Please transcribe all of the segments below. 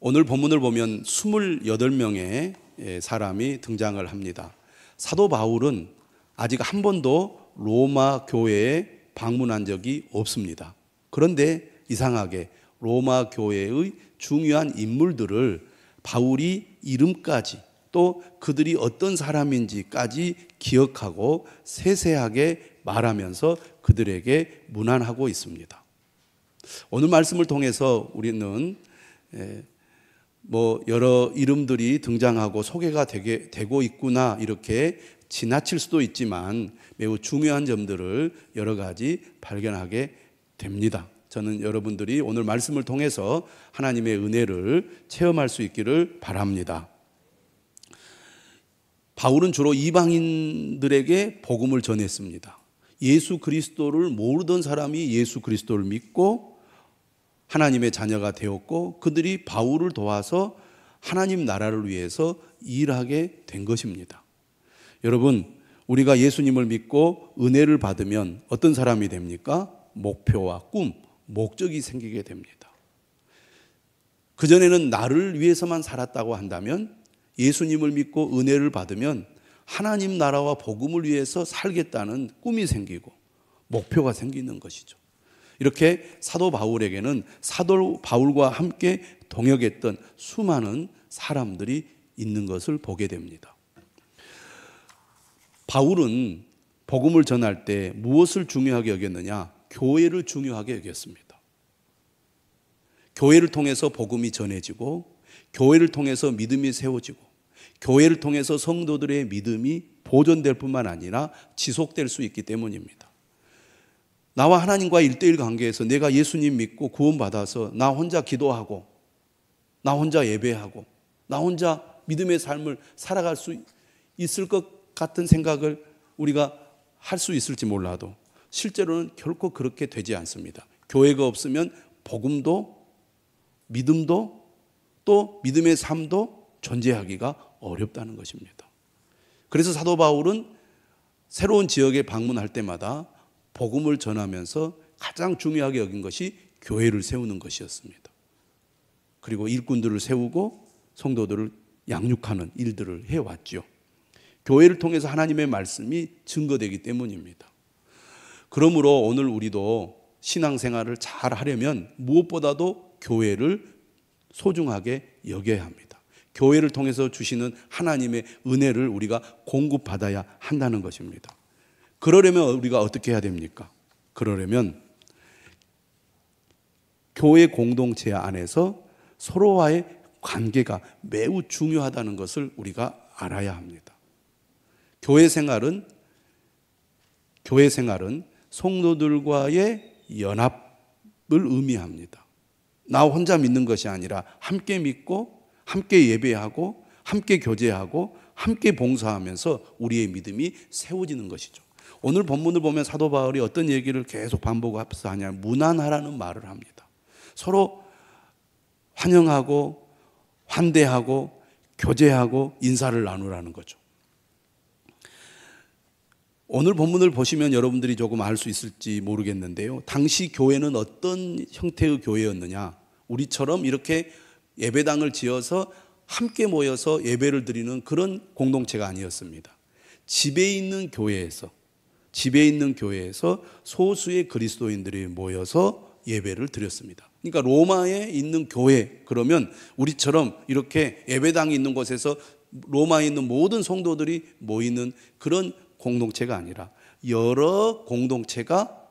오늘 본문을 보면 28명의 사람이 등장을 합니다. 사도 바울은 아직 한 번도 로마 교회에 방문한 적이 없습니다. 그런데 이상하게 로마 교회의 중요한 인물들을 바울이 이름까지 또 그들이 어떤 사람인지까지 기억하고 세세하게 말하면서 그들에게 문안하고 있습니다. 오늘 말씀을 통해서 우리는 여러 이름들이 등장하고 소개가 되고 있구나 이렇게 지나칠 수도 있지만 매우 중요한 점들을 여러 가지 발견하게 됩니다. 저는 여러분들이 오늘 말씀을 통해서 하나님의 은혜를 체험할 수 있기를 바랍니다. 바울은 주로 이방인들에게 복음을 전했습니다. 예수 그리스도를 모르던 사람이 예수 그리스도를 믿고 하나님의 자녀가 되었고 그들이 바울을 도와서 하나님 나라를 위해서 일하게 된 것입니다. 여러분, 우리가 예수님을 믿고 은혜를 받으면 어떤 사람이 됩니까? 목표와 꿈, 목적이 생기게 됩니다. 그전에는 나를 위해서만 살았다고 한다면 예수님을 믿고 은혜를 받으면 하나님 나라와 복음을 위해서 살겠다는 꿈이 생기고 목표가 생기는 것이죠. 이렇게 사도 바울에게는 사도 바울과 함께 동역했던 수많은 사람들이 있는 것을 보게 됩니다. 바울은 복음을 전할 때 무엇을 중요하게 여겼느냐? 교회를 중요하게 여겼습니다. 교회를 통해서 복음이 전해지고 교회를 통해서 믿음이 세워지고 교회를 통해서 성도들의 믿음이 보존될 뿐만 아니라 지속될 수 있기 때문입니다. 나와 하나님과 1:1 관계에서 내가 예수님 믿고 구원받아서 나 혼자 기도하고 나 혼자 예배하고 나 혼자 믿음의 삶을 살아갈 수 있을 것 같은 생각을 우리가 할 수 있을지 몰라도 실제로는 결코 그렇게 되지 않습니다. 교회가 없으면 복음도 믿음도 또 믿음의 삶도 존재하기가 어렵다는 것입니다. 그래서 사도 바울은 새로운 지역에 방문할 때마다 복음을 전하면서 가장 중요하게 여긴 것이 교회를 세우는 것이었습니다. 그리고 일꾼들을 세우고 성도들을 양육하는 일들을 해왔죠. 교회를 통해서 하나님의 말씀이 증거되기 때문입니다. 그러므로 오늘 우리도 신앙생활을 잘 하려면 무엇보다도 교회를 소중하게 여겨야 합니다. 교회를 통해서 주시는 하나님의 은혜를 우리가 공급받아야 한다는 것입니다. 그러려면 우리가 어떻게 해야 됩니까? 그러려면 교회 공동체 안에서 서로와의 관계가 매우 중요하다는 것을 우리가 알아야 합니다. 교회 생활은 성도들과의 연합을 의미합니다. 나 혼자 믿는 것이 아니라 함께 믿고 함께 예배하고 함께 교제하고 함께 봉사하면서 우리의 믿음이 세워지는 것이죠. 오늘 본문을 보면 사도 바울이 어떤 얘기를 계속 반복해서 하냐면 문안하라는 말을 합니다. 서로 환영하고 환대하고 교제하고 인사를 나누라는 거죠. 오늘 본문을 보시면 여러분들이 조금 알 수 있을지 모르겠는데요. 당시 교회는 어떤 형태의 교회였느냐? 우리처럼 이렇게 예배당을 지어서 함께 모여서 예배를 드리는 그런 공동체가 아니었습니다. 집에 있는 교회에서 소수의 그리스도인들이 모여서 예배를 드렸습니다. 그러니까 로마에 있는 교회, 그러면 우리처럼 이렇게 예배당이 있는 곳에서 로마에 있는 모든 성도들이 모이는 그런 공동체가 아니라 여러 공동체가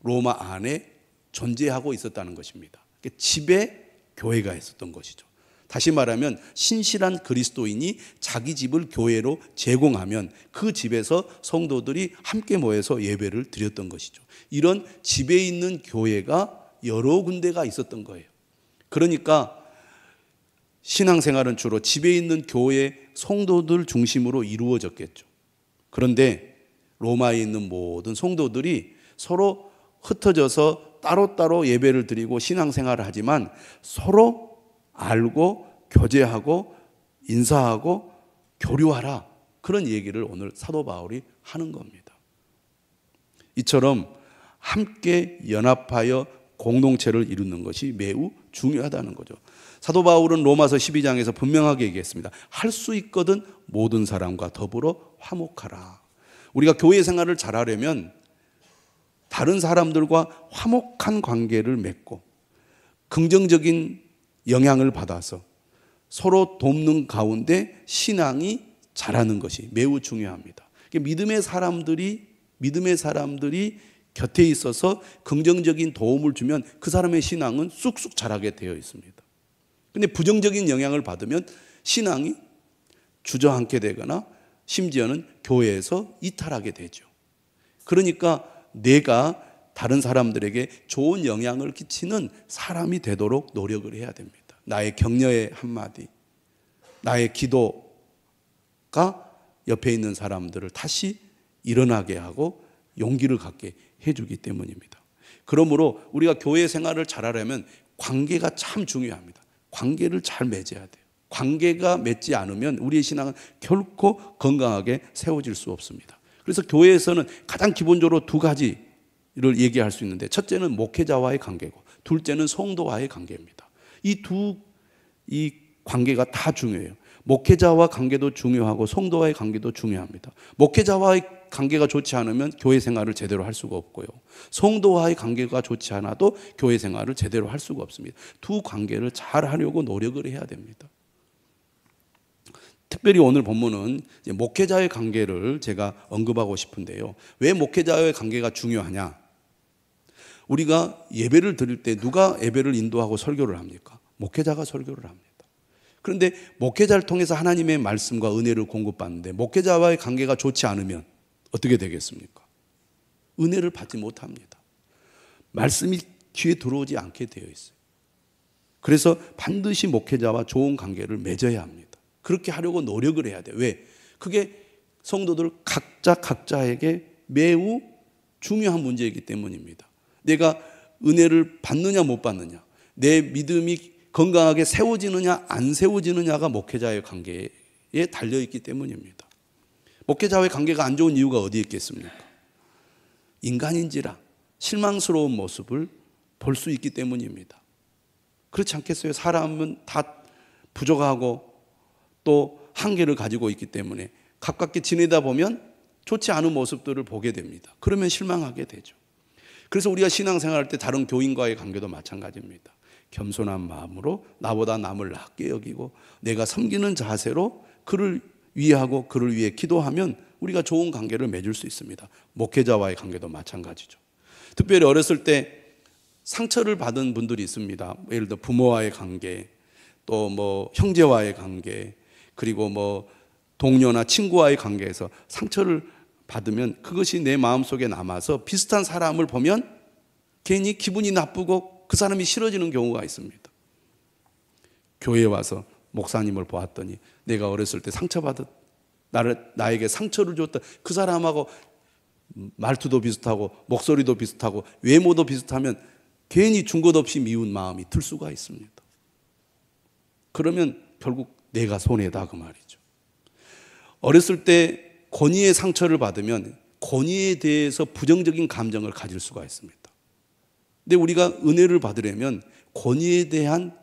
로마 안에 존재하고 있었다는 것입니다. 집에 교회가 있었던 것이죠. 다시 말하면 신실한 그리스도인이 자기 집을 교회로 제공하면 그 집에서 성도들이 함께 모여서 예배를 드렸던 것이죠. 이런 집에 있는 교회가 여러 군데가 있었던 거예요. 그러니까 신앙생활은 주로 집에 있는 교회 성도들 중심으로 이루어졌겠죠. 그런데 로마에 있는 모든 성도들이 서로 흩어져서 따로따로 예배를 드리고 신앙생활을 하지만 서로 알고 교제하고 인사하고 교류하라, 그런 얘기를 오늘 사도 바울이 하는 겁니다. 이처럼 함께 연합하여 공동체를 이루는 것이 매우 중요하다는 거죠. 사도 바울은 로마서 12장에서 분명하게 얘기했습니다. 할 수 있거든 모든 사람과 더불어 화목하라. 우리가 교회 생활을 잘하려면 다른 사람들과 화목한 관계를 맺고 긍정적인 영향을 받아서 서로 돕는 가운데 신앙이 자라는 것이 매우 중요합니다. 믿음의 사람들이 곁에 있어서 긍정적인 도움을 주면 그 사람의 신앙은 쑥쑥 자라게 되어 있습니다. 근데 부정적인 영향을 받으면 신앙이 주저앉게 되거나 심지어는 교회에서 이탈하게 되죠. 그러니까 내가 다른 사람들에게 좋은 영향을 끼치는 사람이 되도록 노력을 해야 됩니다. 나의 격려의 한마디, 나의 기도가 옆에 있는 사람들을 다시 일어나게 하고 용기를 갖게 해주기 때문입니다. 그러므로 우리가 교회 생활을 잘하려면 관계가 참 중요합니다. 관계를 잘 맺어야 돼요. 관계가 맺지 않으면 우리의 신앙은 결코 건강하게 세워질 수 없습니다. 그래서 교회에서는 가장 기본적으로 두 가지를 얘기할 수 있는데, 첫째는 목회자와의 관계고 둘째는 성도와의 관계입니다. 이 관계가 다 중요해요. 목회자와 관계도 중요하고 성도와의 관계도 중요합니다. 목회자와의 관계가 좋지 않으면 교회 생활을 제대로 할 수가 없고요. 성도와의 관계가 좋지 않아도 교회 생활을 제대로 할 수가 없습니다. 두 관계를 잘 하려고 노력을 해야 됩니다. 특별히 오늘 본문은 목회자의 관계를 제가 언급하고 싶은데요. 왜 목회자의 관계가 중요하냐? 우리가 예배를 드릴 때 누가 예배를 인도하고 설교를 합니까? 목회자가 설교를 합니다. 그런데 목회자를 통해서 하나님의 말씀과 은혜를 공급받는데 목회자와의 관계가 좋지 않으면 어떻게 되겠습니까? 은혜를 받지 못합니다. 말씀이 귀에 들어오지 않게 되어 있어요. 그래서 반드시 목회자와 좋은 관계를 맺어야 합니다. 그렇게 하려고 노력을 해야 돼요. 왜? 그게 성도들 각자에게 매우 중요한 문제이기 때문입니다. 내가 은혜를 받느냐 못 받느냐, 내 믿음이 건강하게 세워지느냐 안 세워지느냐가 목회자의 관계에 달려있기 때문입니다. 목회자와의 관계가 안 좋은 이유가 어디에 있겠습니까? 인간인지라 실망스러운 모습을 볼 수 있기 때문입니다. 그렇지 않겠어요? 사람은 다 부족하고 또 한계를 가지고 있기 때문에 가깝게 지내다 보면 좋지 않은 모습들을 보게 됩니다. 그러면 실망하게 되죠. 그래서 우리가 신앙생활할 때 다른 교인과의 관계도 마찬가지입니다. 겸손한 마음으로 나보다 남을 낮게 여기고 내가 섬기는 자세로 그를 위하고 그를 위해 기도하면 우리가 좋은 관계를 맺을 수 있습니다. 목회자와의 관계도 마찬가지죠. 특별히 어렸을 때 상처를 받은 분들이 있습니다. 예를 들어 부모와의 관계, 또 뭐 형제와의 관계, 그리고 뭐 동료나 친구와의 관계에서 상처를 받으면 그것이 내 마음속에 남아서 비슷한 사람을 보면 괜히 기분이 나쁘고 그 사람이 싫어지는 경우가 있습니다. 교회에 와서 목사님을 보았더니 내가 어렸을 때 상처받았, 나에게 상처를 줬다. 그 사람하고 말투도 비슷하고 목소리도 비슷하고 외모도 비슷하면 괜히 준 것 없이 미운 마음이 들 수가 있습니다. 그러면 결국 내가 손해다 그 말이죠. 어렸을 때 권위의 상처를 받으면 권위에 대해서 부정적인 감정을 가질 수가 있습니다. 근데 우리가 은혜를 받으려면 권위에 대한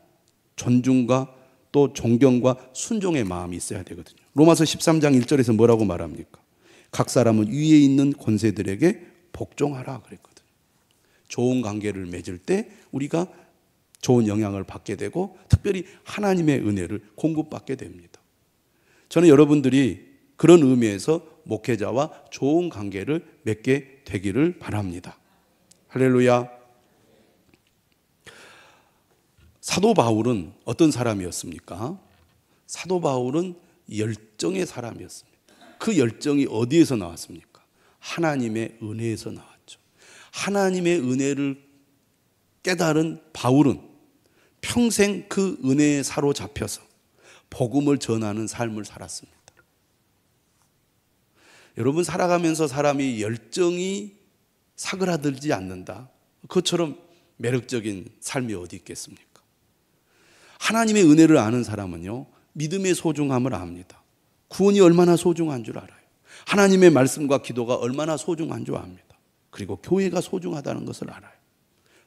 존중과 또 존경과 순종의 마음이 있어야 되거든요. 로마서 13장 1절에서 뭐라고 말합니까? 각 사람은 위에 있는 권세들에게 복종하라 그랬거든요. 좋은 관계를 맺을 때 우리가 좋은 영향을 받게 되고 특별히 하나님의 은혜를 공급받게 됩니다. 저는 여러분들이 그런 의미에서 목회자와 좋은 관계를 맺게 되기를 바랍니다. 할렐루야. 사도 바울은 어떤 사람이었습니까? 사도 바울은 열정의 사람이었습니다. 그 열정이 어디에서 나왔습니까? 하나님의 은혜에서 나왔죠. 하나님의 은혜를 깨달은 바울은 평생 그 은혜에 사로잡혀서 복음을 전하는 삶을 살았습니다. 여러분 살아가면서 사람이 열정이 사그라들지 않는다. 그것처럼 매력적인 삶이 어디 있겠습니까? 하나님의 은혜를 아는 사람은요, 믿음의 소중함을 압니다. 구원이 얼마나 소중한 줄 알아요. 하나님의 말씀과 기도가 얼마나 소중한 줄 압니다. 그리고 교회가 소중하다는 것을 알아요.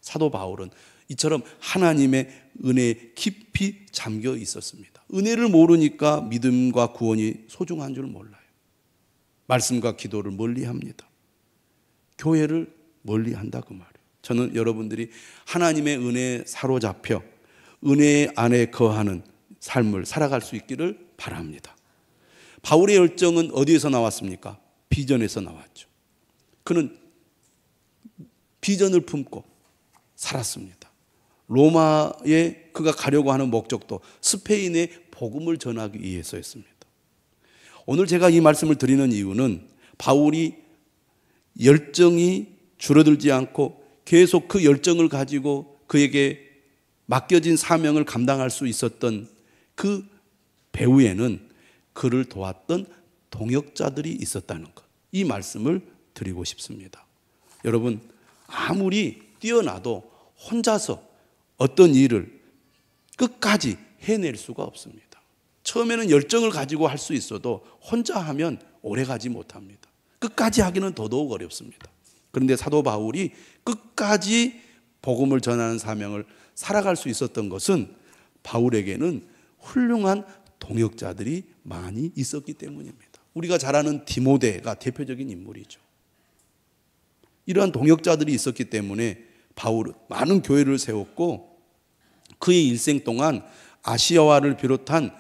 사도 바울은 이처럼 하나님의 은혜에 깊이 잠겨 있었습니다. 은혜를 모르니까 믿음과 구원이 소중한 줄 몰라요. 말씀과 기도를 멀리합니다. 교회를 멀리한다 그 말이에요. 저는 여러분들이 하나님의 은혜에 사로잡혀 은혜 안에 거하는 삶을 살아갈 수 있기를 바랍니다. 바울의 열정은 어디에서 나왔습니까? 비전에서 나왔죠. 그는 비전을 품고 살았습니다. 로마에 그가 가려고 하는 목적도 스페인에 복음을 전하기 위해서였습니다. 오늘 제가 이 말씀을 드리는 이유는 바울이 열정이 줄어들지 않고 계속 그 열정을 가지고 그에게 맡겨진 사명을 감당할 수 있었던 그 배후에는 그를 도왔던 동역자들이 있었다는 것, 이 말씀을 드리고 싶습니다. 여러분, 아무리 뛰어나도 혼자서 어떤 일을 끝까지 해낼 수가 없습니다. 처음에는 열정을 가지고 할 수 있어도 혼자 하면 오래 가지 못합니다. 끝까지 하기는 더더욱 어렵습니다. 그런데 사도 바울이 끝까지 복음을 전하는 사명을 살아갈 수 있었던 것은 바울에게는 훌륭한 동역자들이 많이 있었기 때문입니다. 우리가 잘 아는 디모데가 대표적인 인물이죠. 이러한 동역자들이 있었기 때문에 바울은 많은 교회를 세웠고 그의 일생 동안 아시아화를 비롯한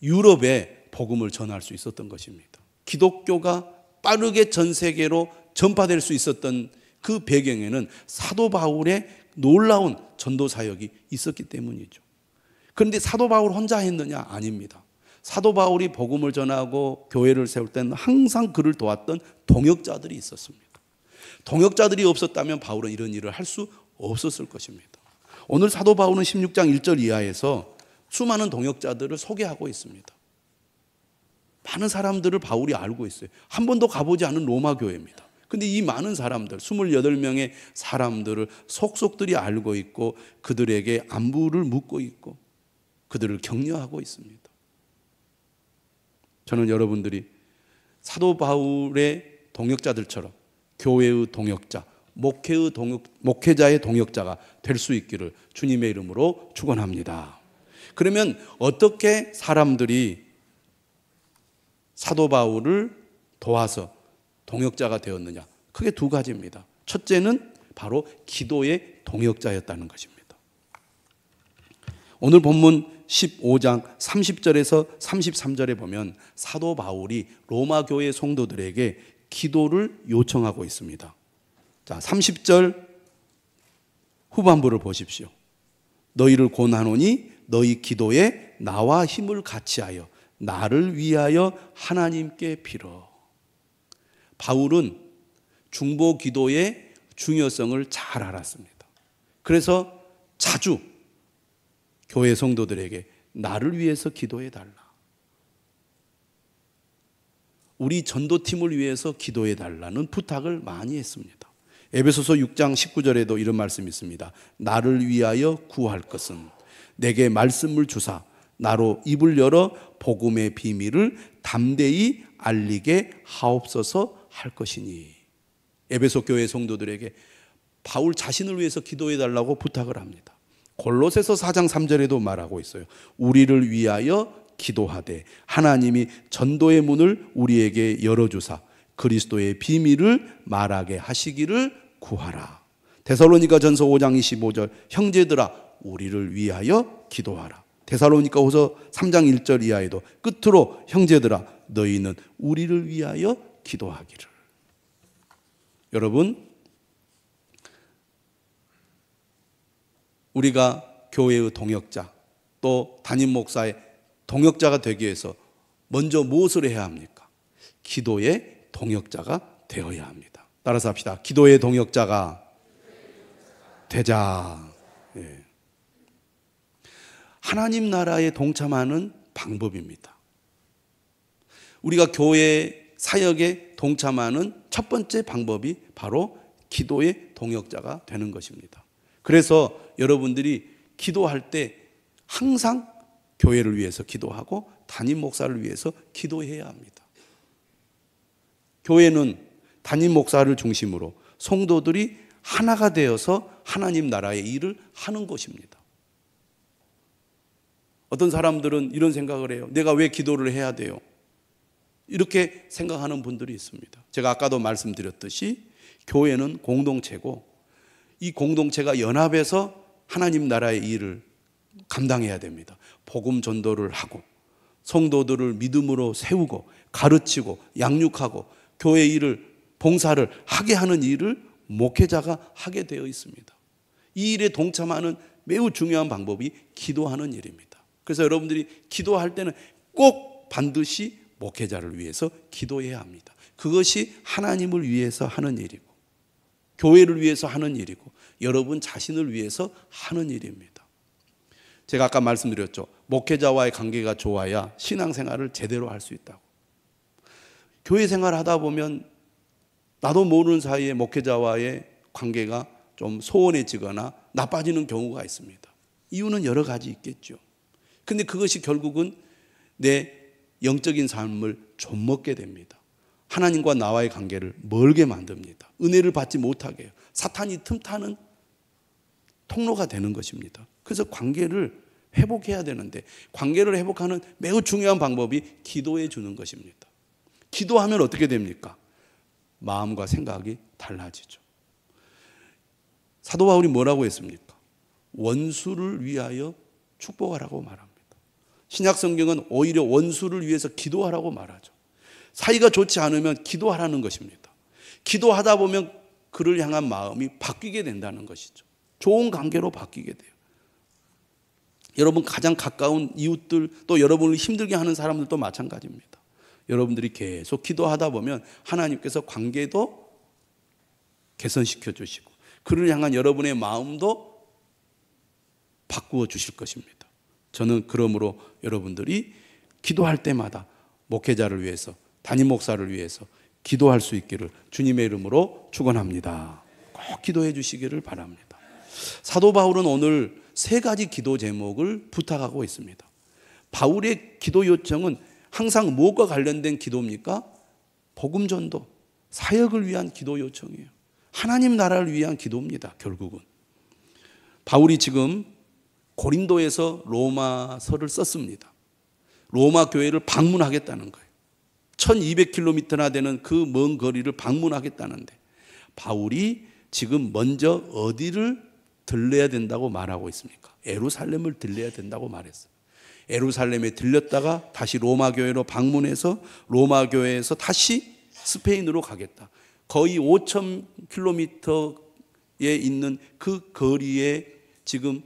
유럽에 복음을 전할 수 있었던 것입니다. 기독교가 빠르게 전 세계로 전파될 수 있었던 그 배경에는 사도 바울의 놀라운 전도 사역이 있었기 때문이죠. 그런데 사도 바울 혼자 했느냐? 아닙니다. 사도 바울이 복음을 전하고 교회를 세울 때는 항상 그를 도왔던 동역자들이 있었습니다. 동역자들이 없었다면 바울은 이런 일을 할 수 없었을 것입니다. 오늘 사도 바울은 16장 1절 이하에서 수많은 동역자들을 소개하고 있습니다. 많은 사람들을 바울이 알고 있어요. 한 번도 가보지 않은 로마 교회입니다. 근데 이 많은 사람들, 28명의 사람들을 속속들이 알고 있고 그들에게 안부를 묻고 있고 그들을 격려하고 있습니다. 저는 여러분들이 사도 바울의 동역자들처럼 교회의 동역자, 목회자의 동역자가 될 수 있기를 주님의 이름으로 축원합니다. 그러면 어떻게 사람들이 사도 바울을 도와서 동역자가 되었느냐? 크게 두 가지입니다. 첫째는 바로 기도의 동역자였다는 것입니다. 오늘 본문 15장 30절에서 33절에 보면 사도 바울이 로마 교회 성도들에게 기도를 요청하고 있습니다. 자, 30절 후반부를 보십시오. 너희를 권하노니 너희 기도에 나와 힘을 같이하여 나를 위하여 하나님께 빌어. 바울은 중보 기도의 중요성을 잘 알았습니다. 그래서 자주 교회 성도들에게 나를 위해서 기도해 달라. 우리 전도팀을 위해서 기도해 달라는 부탁을 많이 했습니다. 에베소서 6장 19절에도 이런 말씀이 있습니다. 나를 위하여 구할 것은 내게 말씀을 주사 나로 입을 열어 복음의 비밀을 담대히 알리게 하옵소서 할 것이니. 에베소 교회 성도들에게 바울 자신을 위해서 기도해 달라고 부탁을 합니다. 골로새서 4장 3절에도 말하고 있어요. 우리를 위하여 기도하되 하나님이 전도의 문을 우리에게 열어주사 그리스도의 비밀을 말하게 하시기를 구하라. 데살로니가 전서 5장 25절 형제들아 우리를 위하여 기도하라. 데살로니가 후서 3장 1절 이하에도 끝으로 형제들아 너희는 우리를 위하여 기도하기를. 여러분, 우리가 교회의 동역자 또 담임 목사의 동역자가 되기 위해서 먼저 무엇을 해야 합니까? 기도의 동역자가 되어야 합니다. 따라서 합시다. 기도의 동역자가 되자. 예. 하나님 나라에 동참하는 방법입니다. 우리가 교회 사역에 동참하는 첫 번째 방법이 바로 기도의 동역자가 되는 것입니다. 그래서 여러분들이 기도할 때 항상 교회를 위해서 기도하고 담임 목사를 위해서 기도해야 합니다. 교회는 담임 목사를 중심으로 성도들이 하나가 되어서 하나님 나라의 일을 하는 것입니다. 어떤 사람들은 이런 생각을 해요. 내가 왜 기도를 해야 돼요? 이렇게 생각하는 분들이 있습니다. 제가 아까도 말씀드렸듯이 교회는 공동체고 이 공동체가 연합해서 하나님 나라의 일을 감당해야 됩니다. 복음 전도를 하고 성도들을 믿음으로 세우고 가르치고 양육하고 교회 일을 봉사를 하게 하는 일을 목회자가 하게 되어 있습니다. 이 일에 동참하는 매우 중요한 방법이 기도하는 일입니다. 그래서 여러분들이 기도할 때는 꼭 반드시 목회자를 위해서 기도해야 합니다. 그것이 하나님을 위해서 하는 일이고 교회를 위해서 하는 일이고 여러분 자신을 위해서 하는 일입니다. 제가 아까 말씀드렸죠. 목회자와의 관계가 좋아야 신앙생활을 제대로 할 수 있다고. 교회 생활을 하다 보면 나도 모르는 사이에 목회자와의 관계가 좀 소원해지거나 나빠지는 경우가 있습니다. 이유는 여러 가지 있겠죠. 근데 그것이 결국은 내 영적인 삶을 좀먹게 됩니다. 하나님과 나와의 관계를 멀게 만듭니다. 은혜를 받지 못하게 해요. 사탄이 틈타는 통로가 되는 것입니다. 그래서 관계를 회복해야 되는데 관계를 회복하는 매우 중요한 방법이 기도해 주는 것입니다. 기도하면 어떻게 됩니까? 마음과 생각이 달라지죠. 사도 바울이 뭐라고 했습니까? 원수를 위하여 축복하라고 말합니다. 신약 성경은 오히려 원수를 위해서 기도하라고 말하죠. 사이가 좋지 않으면 기도하라는 것입니다. 기도하다 보면 그를 향한 마음이 바뀌게 된다는 것이죠. 좋은 관계로 바뀌게 돼요. 여러분 가장 가까운 이웃들 또 여러분을 힘들게 하는 사람들도 마찬가지입니다. 여러분들이 계속 기도하다 보면 하나님께서 관계도 개선시켜 주시고 그를 향한 여러분의 마음도 바꾸어 주실 것입니다. 저는 그러므로 여러분들이 기도할 때마다 목회자를 위해서 담임 목사를 위해서 기도할 수 있기를 주님의 이름으로 축원합니다. 꼭 기도해 주시기를 바랍니다. 사도 바울은 오늘 3가지 기도 제목을 부탁하고 있습니다. 바울의 기도 요청은 항상 무엇과 관련된 기도입니까? 복음 전도, 사역을 위한 기도 요청이에요. 하나님 나라를 위한 기도입니다. 결국은 바울이 지금 고린도에서 로마서를 썼습니다. 로마 교회를 방문하겠다는 거예요. 1200km나 되는 그 먼 거리를 방문하겠다는데 바울이 지금 먼저 어디를 들려야 된다고 말하고 있습니까? 예루살렘을 들려야 된다고 말했어요. 예루살렘에 들렸다가 다시 로마 교회로 방문해서 로마 교회에서 다시 스페인으로 가겠다. 거의 5000km에 있는 그 거리에 지금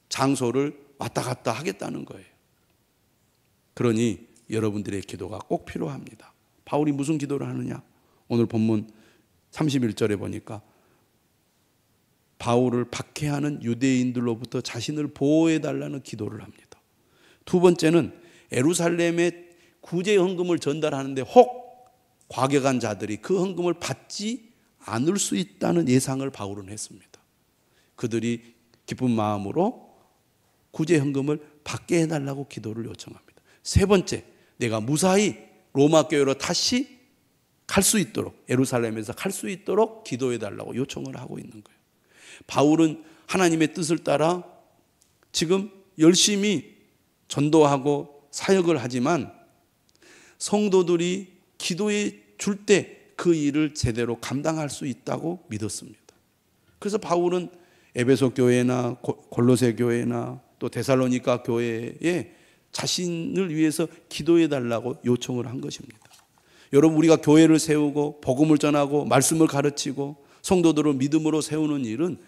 장소를 왔다 갔다 하겠다는 거예요. 그러니 여러분들의 기도가 꼭 필요합니다. 바울이 무슨 기도를 하느냐? 오늘 본문 31절에 보니까 바울을 박해하는 유대인들로부터 자신을 보호해달라는 기도를 합니다. 두 번째는 예루살렘에 구제 헌금을 전달하는데 혹 과격한 자들이 그 헌금을 받지 않을 수 있다는 예상을 바울은 했습니다. 그들이 기쁜 마음으로 구제 헌금을 받게 해달라고 기도를 요청합니다. 세 번째, 내가 무사히 로마 교회로 다시 갈 수 있도록 예루살렘에서 갈 수 있도록 기도해달라고 요청을 하고 있는 거예요. 바울은 하나님의 뜻을 따라 지금 열심히 전도하고 사역을 하지만 성도들이 기도해 줄 때 그 일을 제대로 감당할 수 있다고 믿었습니다. 그래서 바울은 에베소 교회나 골로새 교회나 또 데살로니가 교회에 자신을 위해서 기도해 달라고 요청을 한 것입니다. 여러분 우리가 교회를 세우고 복음을 전하고 말씀을 가르치고 성도들을 믿음으로 세우는 일은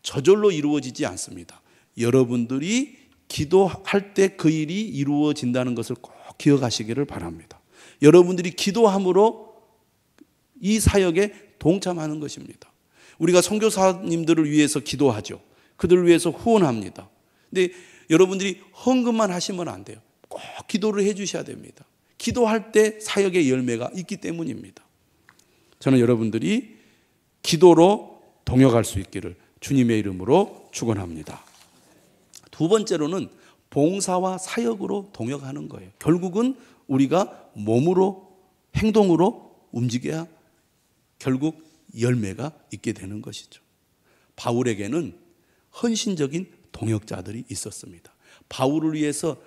저절로 이루어지지 않습니다. 여러분들이 기도할 때 그 일이 이루어진다는 것을 꼭 기억하시기를 바랍니다. 여러분들이 기도함으로 이 사역에 동참하는 것입니다. 우리가 선교사님들을 위해서 기도하죠. 그들을 위해서 후원합니다. 근데 여러분들이 헌금만 하시면 안 돼요. 꼭 기도를 해 주셔야 됩니다. 기도할 때 사역의 열매가 있기 때문입니다. 저는 여러분들이 기도로 동역할 수 있기를 주님의 이름으로 축원합니다. 두 번째로는 봉사와 사역으로 동역하는 거예요. 결국은 우리가 몸으로 행동으로 움직여야 결국 열매가 있게 되는 것이죠. 바울에게는 헌신적인 동역자들이 있었습니다. 바울을 위해서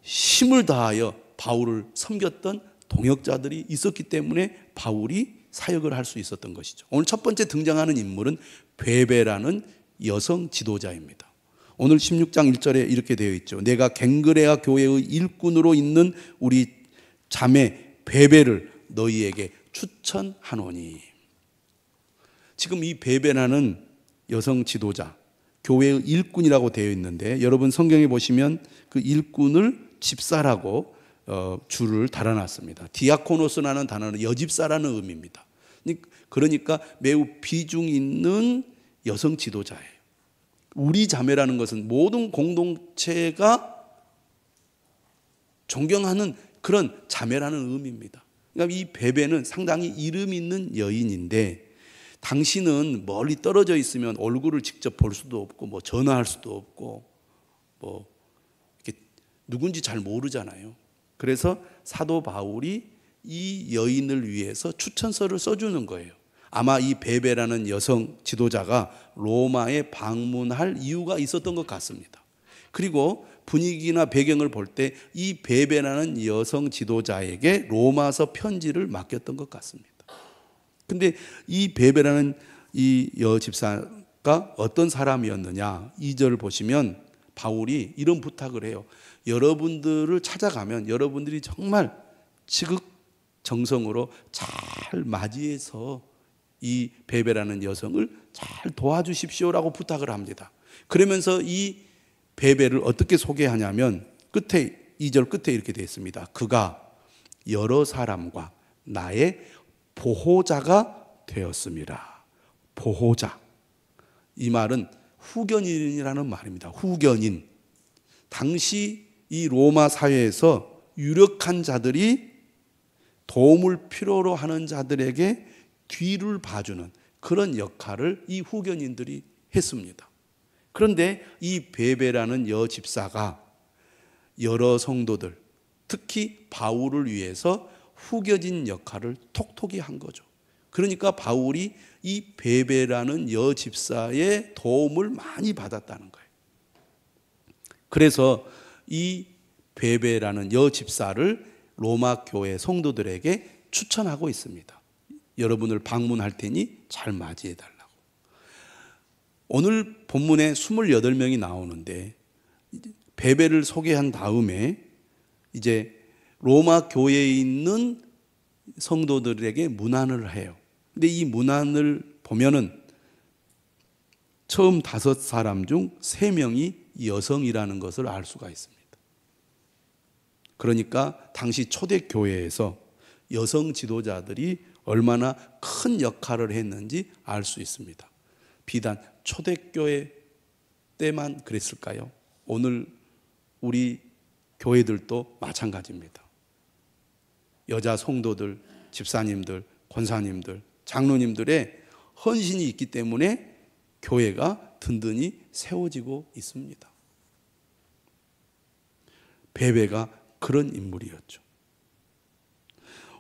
힘을 다하여 바울을 섬겼던 동역자들이 있었기 때문에 바울이 사역을 할 수 있었던 것이죠. 오늘 첫 번째 등장하는 인물은 베베라는 여성 지도자입니다. 오늘 16장 1절에 이렇게 되어 있죠. 내가 갱그레아 교회의 일꾼으로 있는 우리 자매 베베를 너희에게 추천하노니. 지금 이 베베라는 여성 지도자, 교회의 일꾼이라고 되어 있는데, 여러분 성경에 보시면 그 일꾼을 집사라고 줄을 달아놨습니다. 디아코노스라는 단어는 여집사라는 의미입니다. 그러니까 매우 비중 있는 여성 지도자예요. 우리 자매라는 것은 모든 공동체가 존경하는 그런 자매라는 의미입니다. 그러니까 이 베베는 상당히 이름 있는 여인인데, 당신은 멀리 떨어져 있으면 얼굴을 직접 볼 수도 없고 전화할 수도 없고 이렇게 누군지 잘 모르잖아요. 그래서 사도 바울이 이 여인을 위해서 추천서를 써주는 거예요. 아마 이 베베라는 여성 지도자가 로마에 방문할 이유가 있었던 것 같습니다. 그리고 분위기나 배경을 볼 때 이 베베라는 여성 지도자에게 로마서 편지를 맡겼던 것 같습니다. 근데 이 베베라는 이 여집사가 어떤 사람이었느냐, 2절 보시면 바울이 이런 부탁을 해요. 여러분들을 찾아가면 여러분들이 정말 지극정성으로 잘 맞이해서 이 베베라는 여성을 잘 도와주십시오라고 부탁을 합니다. 그러면서 이 베베를 어떻게 소개하냐면 끝에 2절 끝에 이렇게 되어 있습니다. 그가 여러 사람과 나의 보호자가 되었습니다. 보호자. 이 말은 후견인이라는 말입니다. 후견인. 당시 이 로마 사회에서 유력한 자들이 도움을 필요로 하는 자들에게 뒤를 봐주는 그런 역할을 이 후견인들이 했습니다. 그런데 이 베베라는 여집사가 여러 성도들, 특히 바울을 위해서 후겨진 역할을 톡톡히 한 거죠. 그러니까 바울이 이 베베라는 여집사의 도움을 많이 받았다는 거예요. 그래서 이 베베라는 여집사를 로마 교회 성도들에게 추천하고 있습니다. 여러분을 방문할 테니 잘 맞이해 달라고. 오늘 본문에 28명이 나오는데 베베를 소개한 다음에 이제 로마 교회에 있는 성도들에게 문안을 해요. 근데 이 문안을 보면은 처음 5사람 중 3명이 여성이라는 것을 알 수가 있습니다. 그러니까 당시 초대교회에서 여성 지도자들이 얼마나 큰 역할을 했는지 알 수 있습니다. 비단 초대교회 때만 그랬을까요? 오늘 우리 교회들도 마찬가지입니다. 여자 성도들, 집사님들, 권사님들, 장로님들의 헌신이 있기 때문에 교회가 든든히 세워지고 있습니다. 베베가 그런 인물이었죠.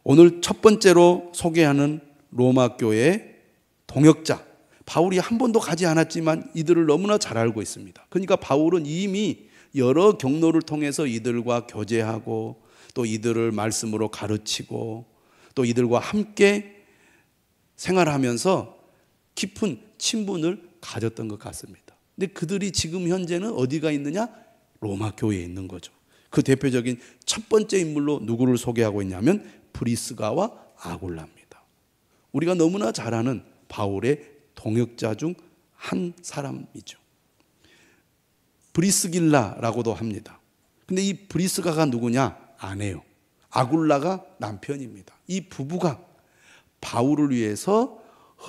오늘 첫 번째로 소개하는 로마 교회의 동역자, 바울이 한 번도 가지 않았지만 이들을 너무나 잘 알고 있습니다. 그러니까 바울은 이미 여러 경로를 통해서 이들과 교제하고 또 이들을 말씀으로 가르치고 또 이들과 함께 생활하면서 깊은 친분을 가졌던 것 같습니다. 근데 그들이 지금 현재는 어디가 있느냐? 로마 교회에 있는 거죠. 그 대표적인 첫 번째 인물로 누구를 소개하고 있냐면 브리스가와 아굴라입니다. 우리가 너무나 잘 아는 바울의 동역자 중 한 사람이죠. 브리스길라라고도 합니다. 근데 이 브리스가가 누구냐? 아내요. 아굴라가 남편입니다. 이 부부가 바울을 위해서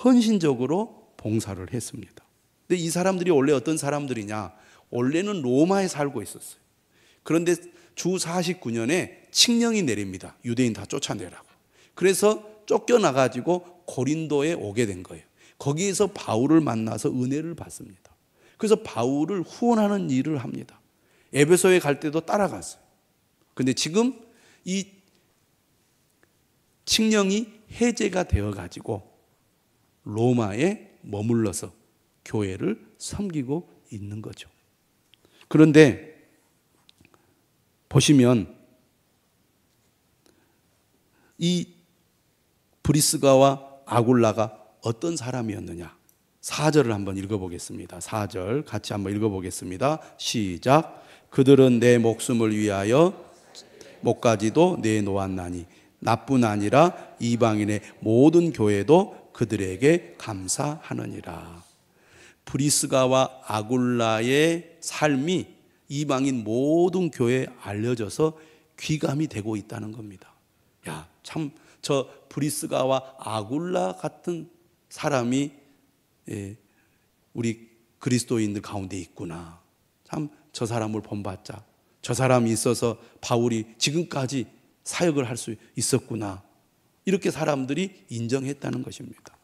헌신적으로 봉사를 했습니다. 근데 이 사람들이 원래 어떤 사람들이냐? 원래는 로마에 살고 있었어요. 그런데 주 49년에 칙령이 내립니다. 유대인 다 쫓아내라고. 그래서 쫓겨나가지고 고린도에 오게 된 거예요. 거기에서 바울을 만나서 은혜를 받습니다. 그래서 바울을 후원하는 일을 합니다. 에베소에 갈 때도 따라갔어요. 그런데 지금 이 칙령이 해제가 되어가지고 로마에 머물러서 교회를 섬기고 있는 거죠. 그런데 보시면 이 브리스가와 아굴라가 어떤 사람이었느냐. 4절을 한번 읽어보겠습니다. 4절 같이 한번 읽어보겠습니다. 시작. 그들은 내 목숨을 위하여 목까지도 내놓았나니 나뿐 아니라 이방인의 모든 교회도 그들에게 감사하느니라. 브리스가와 아굴라의 삶이 이방인 모든 교회에 알려져서 귀감이 되고 있다는 겁니다. 야, 참 저 브리스가와 아굴라 같은 사람이 우리 그리스도인들 가운데 있구나. 참 저 사람을 본받자. 저 사람이 있어서 바울이 지금까지 사역을 할 수 있었구나. 이렇게 사람들이 인정했다는 것입니다.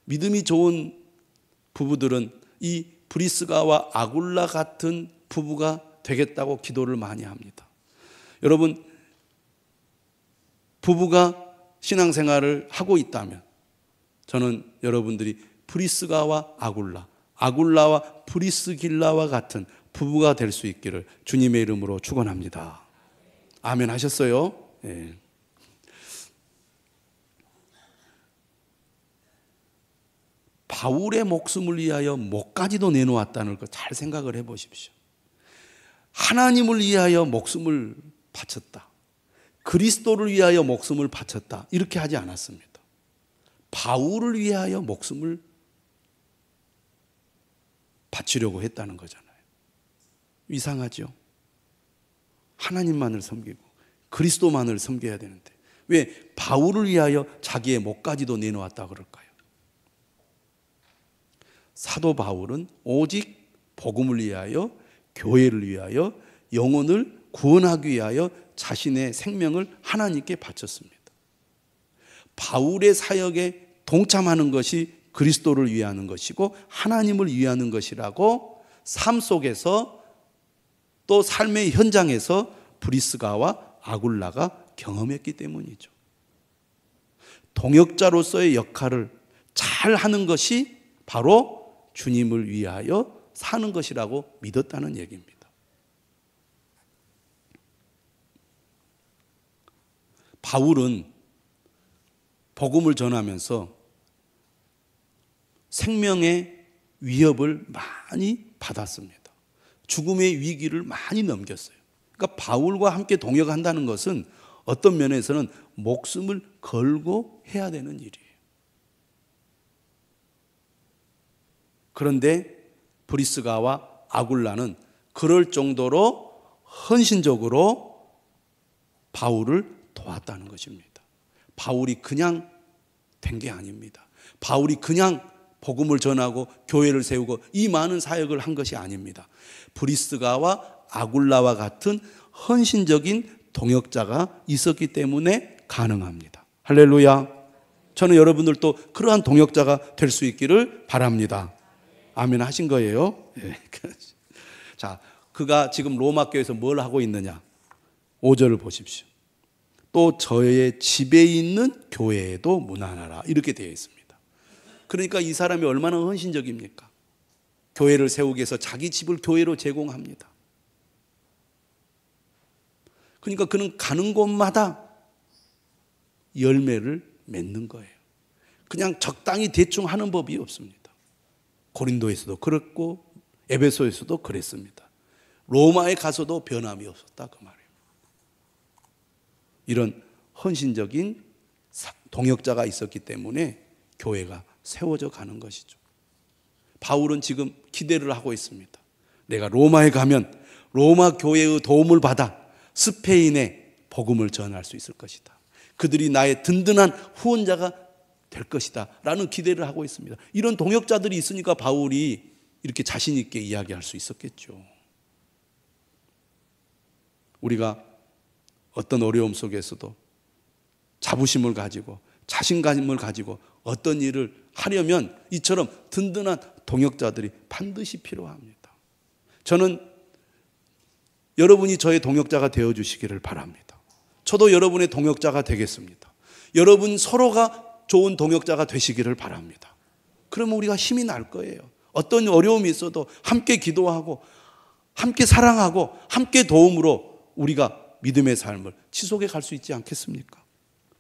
믿음이 좋은 부부들은 이 브리스가와 아굴라 같은 부부가 되겠다고 기도를 많이 합니다. 여러분, 부부가 신앙생활을 하고 있다면 저는 여러분들이 브리스가와 아굴라와 브리스길라와 같은 부부가 될 수 있기를 주님의 이름으로 축원합니다. 아멘 하셨어요? 네. 바울의 목숨을 위하여 목까지도 내놓았다는 걸 잘 생각을 해 보십시오. 하나님을 위하여 목숨을 바쳤다. 그리스도를 위하여 목숨을 바쳤다. 이렇게 하지 않았습니다. 바울을 위하여 목숨을 바치려고 했다는 거잖아요. 이상하죠? 하나님만을 섬기고 그리스도만을 섬겨야 되는데 왜 바울을 위하여 자기의 목까지도 내놓았다 그럴까요? 사도 바울은 오직 복음을 위하여, 교회를 위하여, 영혼을 구원하기 위하여 자신의 생명을 하나님께 바쳤습니다. 바울의 사역에 동참하는 것이 그리스도를 위하는 것이고 하나님을 위하는 것이라고 삶 속에서 또 삶의 현장에서 브리스가와 아굴라가 경험했기 때문이죠. 동역자로서의 역할을 잘 하는 것이 바로 주님을 위하여 사는 것이라고 믿었다는 얘기입니다. 바울은 복음을 전하면서 생명의 위협을 많이 받았습니다. 죽음의 위기를 많이 넘겼어요. 그러니까 바울과 함께 동역한다는 것은 어떤 면에서는 목숨을 걸고 해야 되는 일이에요. 그런데 브리스가와 아굴라는 그럴 정도로 헌신적으로 바울을 도왔다는 것입니다. 바울이 그냥 된 게 아닙니다. 바울이 그냥 복음을 전하고 교회를 세우고 이 많은 사역을 한 것이 아닙니다. 브리스가와 아굴라와 같은 헌신적인 동역자가 있었기 때문에 가능합니다. 할렐루야. 저는 여러분들도 그러한 동역자가 될 수 있기를 바랍니다. 아멘 하신 거예요? 네. 자, 그가 지금 로마 교회에서 뭘 하고 있느냐? 5절을 보십시오. 또 저의 집에 있는 교회에도 문안하라. 이렇게 되어 있습니다. 그러니까 이 사람이 얼마나 헌신적입니까? 교회를 세우기 위해서 자기 집을 교회로 제공합니다. 그러니까 그는 가는 곳마다 열매를 맺는 거예요. 그냥 적당히 대충 하는 법이 없습니다. 고린도에서도 그랬고 에베소에서도 그랬습니다. 로마에 가서도 변함이 없었다 그 말이에요. 이런 헌신적인 동역자가 있었기 때문에 교회가 세워져 가는 것이죠. 바울은 지금 기대를 하고 있습니다. 내가 로마에 가면 로마 교회의 도움을 받아 스페인에 복음을 전할 수 있을 것이다. 그들이 나의 든든한 후원자가 될 것이다 라는 기대를 하고 있습니다. 이런 동역자들이 있으니까 바울이 이렇게 자신 있게 이야기할 수 있었겠죠. 우리가 어떤 어려움 속에서도 자부심을 가지고 자신감을 가지고 어떤 일을 하려면 이처럼 든든한 동역자들이 반드시 필요합니다. 저는 여러분이 저의 동역자가 되어주시기를 바랍니다. 저도 여러분의 동역자가 되겠습니다. 여러분 서로가 좋은 동역자가 되시기를 바랍니다. 그러면 우리가 힘이 날 거예요. 어떤 어려움이 있어도 함께 기도하고 함께 사랑하고 함께 도움으로 우리가 믿음의 삶을 지속해 갈 수 있지 않겠습니까?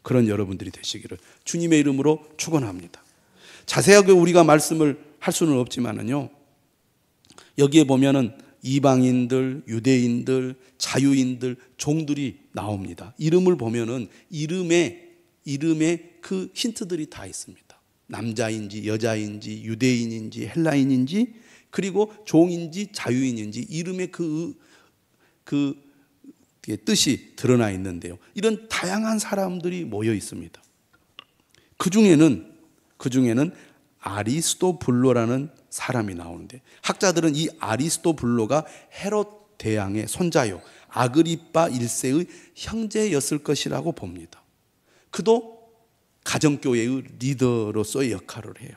그런 여러분들이 되시기를 주님의 이름으로 축원합니다. 자세하게 우리가 말씀을 할 수는 없지만은요, 여기에 보면은 이방인들, 유대인들, 자유인들, 종들이 나옵니다. 이름을 보면은 이름에 그 힌트들이 다 있습니다. 남자인지 여자인지 유대인인지 헬라인인지 그리고 종인지 자유인인지 이름에 그 뜻이 드러나 있는데요. 이런 다양한 사람들이 모여 있습니다. 그 중에는 아리스토블로라는 사람이 나오는데, 학자들은 이 아리스토블로가 헤롯 대왕의 손자요 아그리빠 1세의 형제였을 것이라고 봅니다. 그도 가정교회의 리더로서의 역할을 해요.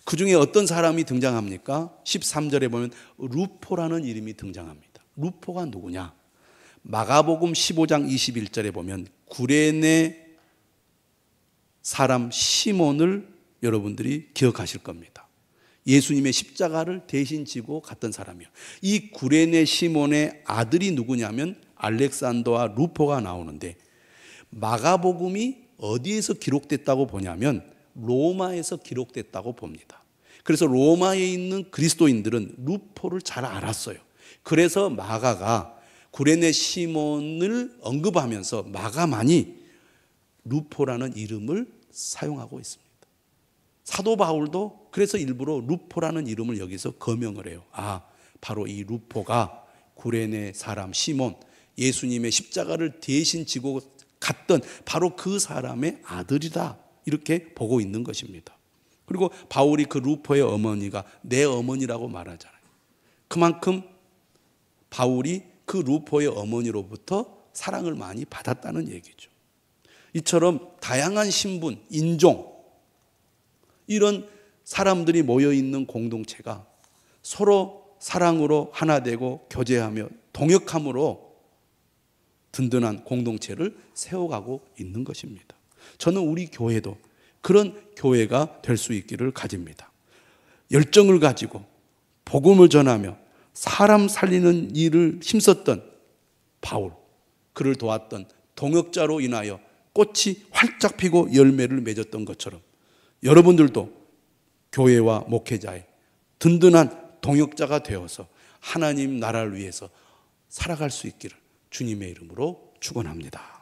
그 중에 어떤 사람이 등장합니까? 13절에 보면 루포라는 이름이 등장합니다. 루포가 누구냐? 마가복음 15장 21절에 보면 구레네 사람 시몬을 여러분들이 기억하실 겁니다. 예수님의 십자가를 대신 지고 갔던 사람이요. 이 구레네 시몬의 아들이 누구냐면 알렉산더와 루포가 나오는데, 마가복음이 어디에서 기록됐다고 보냐면 로마에서 기록됐다고 봅니다. 그래서 로마에 있는 그리스도인들은 루포를 잘 알았어요. 그래서 마가가 구레네 시몬을 언급하면서 마가만이 루포라는 이름을 사용하고 있습니다. 사도 바울도 그래서 일부러 루포라는 이름을 여기서 거명을 해요. 바로 이 루포가 구레네 사람 시몬, 예수님의 십자가를 대신 지고 갔던 바로 그 사람의 아들이다, 이렇게 보고 있는 것입니다. 그리고 바울이 그 루포의 어머니가 내 어머니라고 말하잖아요. 그만큼 바울이 그 루포의 어머니로부터 사랑을 많이 받았다는 얘기죠. 이처럼 다양한 신분, 인종, 이런 사람들이 모여있는 공동체가 서로 사랑으로 하나 되고 교제하며 동역함으로 든든한 공동체를 세워가고 있는 것입니다. 저는 우리 교회도 그런 교회가 될 수 있기를 가집니다. 열정을 가지고 복음을 전하며 사람 살리는 일을 힘썼던 바울, 그를 도왔던 동역자로 인하여 꽃이 활짝 피고 열매를 맺었던 것처럼 여러분들도 교회와 목회자의 든든한 동역자가 되어서 하나님 나라를 위해서 살아갈 수 있기를 주님의 이름으로 축원합니다.